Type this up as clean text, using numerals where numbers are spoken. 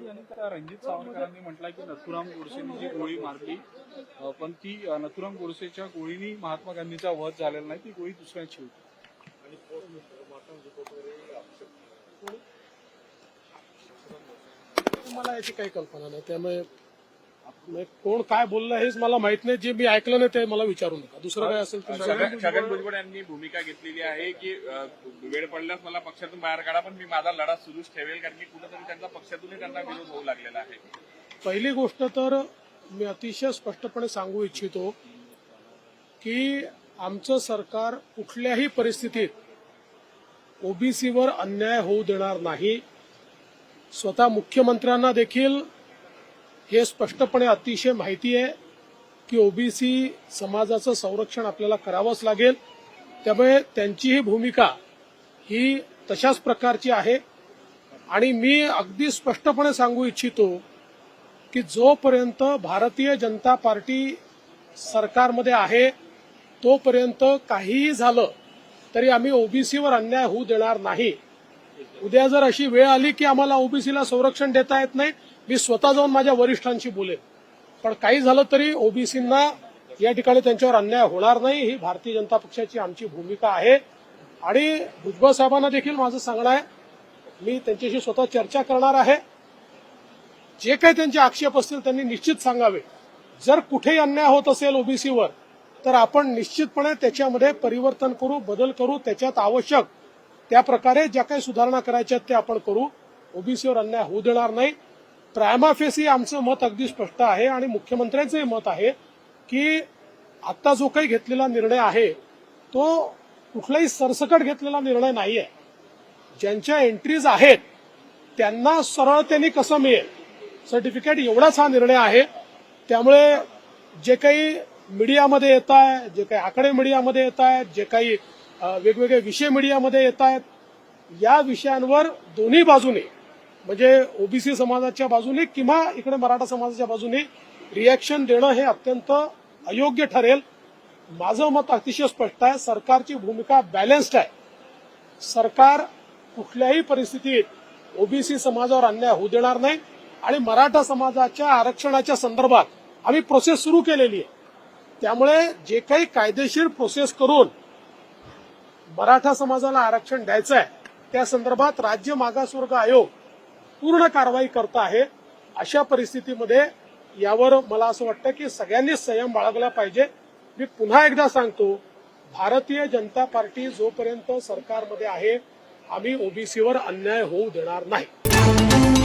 यांनी रणजित सावरकरांनी म्हटलं की नथुराम गोडसेंनी जी गोळी मारली पण ती नथुराम गोडसेच्या गोळीनी महात्मा गांधीचा वध झालेला नाही, ती गोळी दुसऱ्याची होती. मला याची काही कल्पना नाही, त्यामुळे कोण काय बोललं हेच मला माहित नाही. जे मी ऐकलं नाही ते मला विचारू नका. दुसरं काय असेल तर छगन भुजबळ यांनी भूमिका घेतलेली आहे की वेळ पडल्यास मला पक्षातून बाहेर काढा, पण मी माझा लढा सुरूच ठेवेल, कारण की कुठेतरी त्यांचा पक्षातूनही त्यांना विरोध होऊ लागलेला आहे. पहिली गोष्ट तर मी अतिशय स्पष्टपणे सांगू इच्छितो की आमचं सरकार कुठल्याही परिस्थितीत ओबीसीवर अन्याय होऊ देणार नाही. स्वतः मुख्यमंत्र्यांना देखील हे स्पष्टपणे अतिशय माहिती आहे की ओबीसी समाजाचं संरक्षण आपल्याला करावंच लागेल. त्यामुळे त्यांची ही भूमिका ही तशाच प्रकारची आहे. आणि मी अगदी स्पष्टपणे सांगू इच्छितो की जोपर्यंत भारतीय जनता पार्टी सरकारमध्ये आहे तोपर्यंत काहीही झालं तरी आम्ही ओबीसीवर अन्याय होऊ देणार नाही. उद्या जर अशी वेळ आली की आम्हाला ओबीसीला संरक्षण देता येत नाही, मी स्वतः जाऊन माझ्या वरिष्ठांशी बोलेन. पण काही झालं तरी ओबीसींना या ठिकाणी त्यांच्यावर अन्याय होणार नाही, ही भारतीय जनता पक्षाची आमची भूमिका आहे. आणि भुजबळ साहेबांना देखील माझं सांगणं आहे, मी त्यांच्याशी स्वतः चर्चा करणार आहे. जे काही त्यांचे आक्षेप असतील त्यांनी निश्चित सांगावे. जर कुठेही अन्याय होत असेल ओबीसीवर तर आपण निश्चितपणे त्याच्यामध्ये परिवर्तन करू, बदल करू. त्याच्यात आवश्यक त्या प्रकारे ज्या काही सुधारणा करायच्या त्या आपण करू. ओबीसीवर अन्याय होऊ देणार नाही. प्रायमा फेसी आमचं मत अगदी स्पष्ट आहे आणि मुख्यमंत्र्यांचंही मत आहे की आता जो काही घेतलेला निर्णय आहे तो कुठलाही सरसकट घेतलेला निर्णय नाही आहे. ज्यांच्या एंट्रीज आहेत त्यांना सरळतेने कसं मिळेल सर्टिफिकेट, एवढाच हा निर्णय आहे. त्यामुळे जे काही मीडियामध्ये येत आहे, जे काही आकडे मीडियामध्ये येत आहेत, जे काही वेगवेगळे विषय मीडियामध्ये येत आहेत, या विषयांवर दोन्ही बाजूने म्हणजे ओबीसी समाजाच्या बाजूने किंवा इकडे मराठा समाजाच्या बाजूने रिॲक्शन देणं हे अत्यंत अयोग्य ठरेल. माझं मत अतिशय स्पष्ट आहे. सरकारची भूमिका बॅलन्स्ड आहे. सरकार कुठल्याही परिस्थितीत ओबीसी समाजावर अन्याय होऊ देणार नाही. आणि मराठा समाजाच्या आरक्षणाच्या संदर्भात आम्ही प्रोसेस सुरू केलेली आहे. त्यामुळे जे काही कायदेशीर प्रोसेस करून मराठा समाजाला आरक्षण द्यायचं आहे त्या संदर्भात राज्य मागासवर्ग आयोग पूर्ण कारवाई करत आहे. अशा परिस्थितीमध्ये यावर मला असं वाटतं की सगळ्यांनीच संयम बाळगला पाहिजे. मी पुन्हा एकदा सांगतो, भारतीय जनता पार्टी जोपर्यंत सरकारमध्ये आहे आम्ही ओबीसीवर अन्याय होऊ देणार नाही.